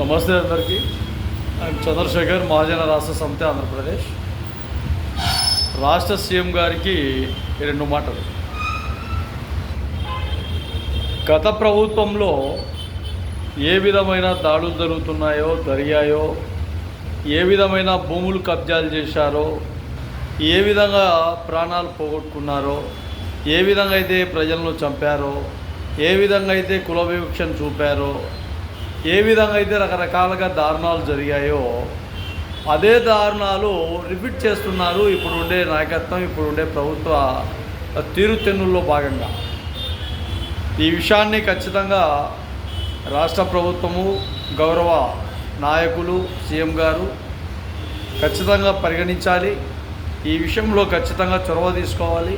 నమస్తే అందరికీ. ఐఎమ్ చంద్రశేఖర్, మహాజన రాష్ట్ర సమితి, ఆంధ్రప్రదేశ్. రాష్ట్ర సీఎం గారికి రెండు మాటలు. గత ప్రభుత్వంలో ఏ విధమైన దాడులు జరిగాయో, ఏ విధమైన భూములు కబ్జాలు చేశారో, ఏ విధంగా ప్రాణాలు పోగొట్టుకున్నారో, ఏ విధంగా అయితే ప్రజలను చంపారో, ఏ విధంగా అయితే కుల వివక్షను చూపారో, ఏ విధంగా అయితే రకరకాలుగా దారుణాలు జరిగాయో అదే దారుణాలు రిపీట్ చేస్తున్నారు ఇప్పుడుండే నాయకత్వం, ఇప్పుడుండే ప్రభుత్వ తీరుతెన్నుల్లో భాగంగా. ఈ విషయాన్ని ఖచ్చితంగా రాష్ట్ర ప్రభుత్వము, గౌరవ నాయకులు, సీఎం గారు ఖచ్చితంగా పరిగణించాలి. ఈ విషయంలో ఖచ్చితంగా చొరవ తీసుకోవాలి.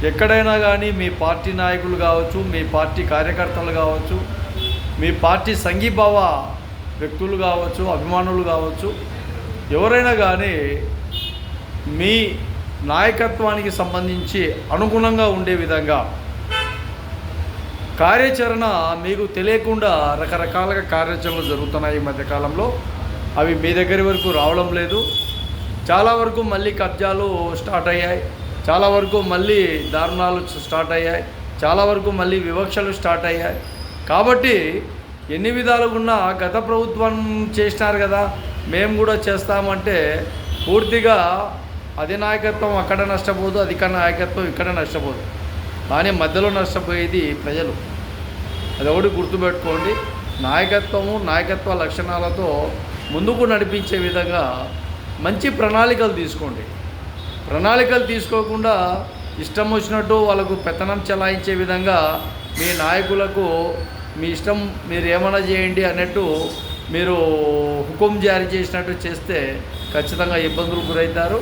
ఎక్కడైనా కానీ మీ పార్టీ నాయకులు కావచ్చు, మీ పార్టీ కార్యకర్తలు కావచ్చు, మీ పార్టీ సంఘీభావ వ్యక్తులు కావచ్చు, అభిమానులు కావచ్చు, ఎవరైనా కానీ మీ నాయకత్వానికి సంబంధించి అనుగుణంగా ఉండే విధంగా కార్యాచరణ మీకు తెలియకుండా రకరకాలుగా కార్యాచరణలు జరుగుతున్నాయి ఈ మధ్యకాలంలో. అవి మీ దగ్గర వరకు రావడం లేదు. చాలా వరకు మళ్ళీ కబ్జాలు స్టార్ట్ అయ్యాయి, చాలా వరకు మళ్ళీ దారుణాలు స్టార్ట్ అయ్యాయి, చాలా వరకు మళ్ళీ వివక్షలు స్టార్ట్ అయ్యాయి. కాబట్టి ఎన్ని విధాలుగా ఉన్నా గత ప్రభుత్వం చేసినారు కదా, మేము కూడా చేస్తామంటే పూర్తిగా అధినాయకత్వం అక్కడ నష్టపోదు, అధికార నాయకత్వం ఇక్కడ నష్టపోదు. కానీ మధ్యలో నష్టపోయేది ప్రజలు. అదొకటి గుర్తుపెట్టుకోండి. నాయకత్వ లక్షణాలతో ముందుకు నడిపించే విధంగా మంచి ప్రణాళికలు తీసుకోండి. ప్రణాళికలు తీసుకోకుండా ఇష్టం వచ్చినట్టు వాళ్ళకు పెత్తనం చెలాయించే విధంగా మీ నాయకులకు మీ ఇష్టం, మీరు ఏమైనా చేయండి అన్నట్టు మీరు హుకుం జారీ చేసినట్టు చేస్తే ఖచ్చితంగా ఇబ్బందులు గురవుతారు.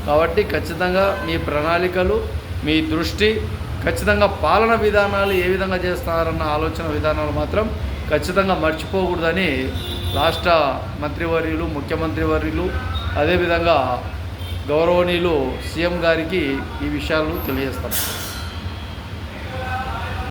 కాబట్టి ఖచ్చితంగా మీ ప్రణాళికలు, మీ దృష్టి, ఖచ్చితంగా పాలన విధానాలు ఏ విధంగా చేస్తారన్న ఆలోచన విధానాలు మాత్రం ఖచ్చితంగా మర్చిపోకూడదని రాష్ట్ర మంత్రివర్యులు, ముఖ్యమంత్రి వర్యులు, అదేవిధంగా గౌరవనీయులు సీఎం గారికి ఈ విషయాలు తెలియజేస్తాం.